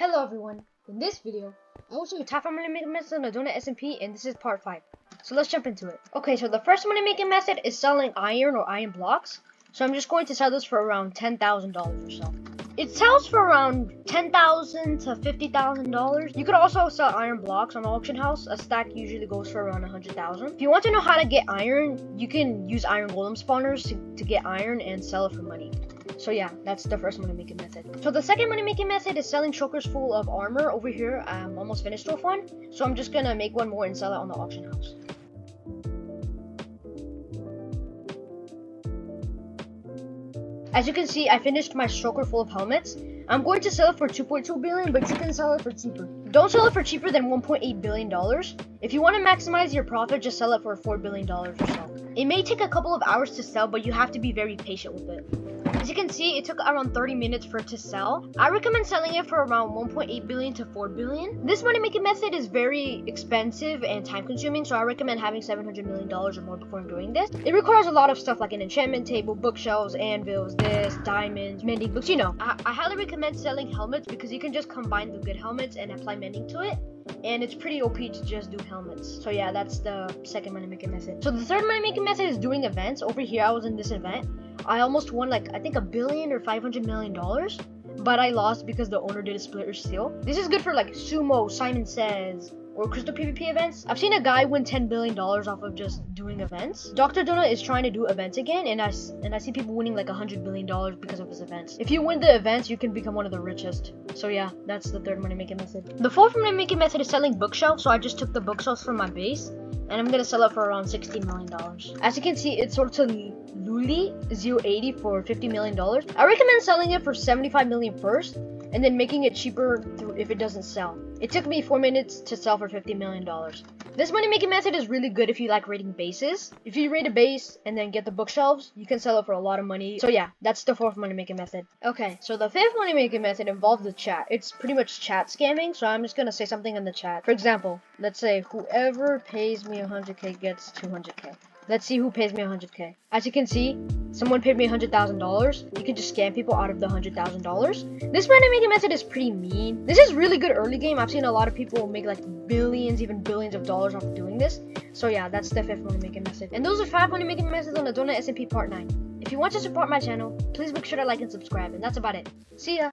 Hello everyone, in this video, I will show you top 5 money making methods on the Donut SMP, and this is part 5. So let's jump into it. Okay, so the first money making method is selling iron or iron blocks. So I'm just going to sell this for around $10,000 or so. It sells for around $10,000 to $50,000. You could also sell iron blocks on the auction house. A stack usually goes for around $100,000. If you want to know how to get iron, you can use iron golem spawners to get iron and sell it for money. So yeah, that's the first money making method. So the second money making method is selling chokers full of armor. Over here, I'm almost finished with one. So I'm just gonna make one more and sell it on the auction house. As you can see, I finished my choker full of helmets. I'm going to sell it for 2.2 billion, but you can sell it for cheaper. Don't sell it for cheaper than $1.8 billion. If you want to maximize your profit, just sell it for $4 billion or so. It may take a couple of hours to sell, but you have to be very patient with it. As you can see, it took around 30 minutes for it to sell. I recommend selling it for around 1.8 billion to 4 billion. This money making method is very expensive and time consuming, so I recommend having $700 million or more before doing this. It requires a lot of stuff like an enchantment table, bookshelves, anvils, this, diamonds, mending books, you know. I highly recommend selling helmets because you can just combine the good helmets and apply mending to it. And it's pretty OP to just do helmets. So yeah, that's the second money making method. So the third money making method is doing events. Over here, I was in this event. I almost won like, I think $1 billion or $500 million. But I lost because the owner did a split or steal. This is good for like Sumo, Simon Says, or Crystal PvP events. I've seen a guy win $10 billion off of just doing events. Dr. Donut is trying to do events again, and I see people winning like $100 billion because of his events. If you win the events, you can become one of the richest. So yeah, that's the third money making method. The fourth money making method is selling bookshelves. So I just took the bookshelves from my base, and I'm gonna sell it for around $16 million. As you can see, it's sort of Luli 080 for $50 million. I recommend selling it for 75 million first, and then making it cheaper if it doesn't sell. It took me 4 minutes to sell for $50 million. This money making method is really good if you like raiding bases. If you raid a base and then get the bookshelves, you can sell it for a lot of money. So yeah, that's the fourth money making method. Okay, so the fifth money making method involves the chat. It's pretty much chat scamming, so I'm just gonna say something in the chat. For example, let's say whoever pays me 100k gets 200k. Let's see who pays me 100k. As you can see, someone paid me $100,000. You can just scam people out of the $100,000. This money making method is pretty mean. This is really good early game. I've seen a lot of people make like billions, even billions of dollars off of doing this. So yeah, that's the fifth money making method. And those are 5 money making methods on the Donut SMP Part 9. If you want to support my channel, please make sure to like and subscribe. And that's about it. See ya!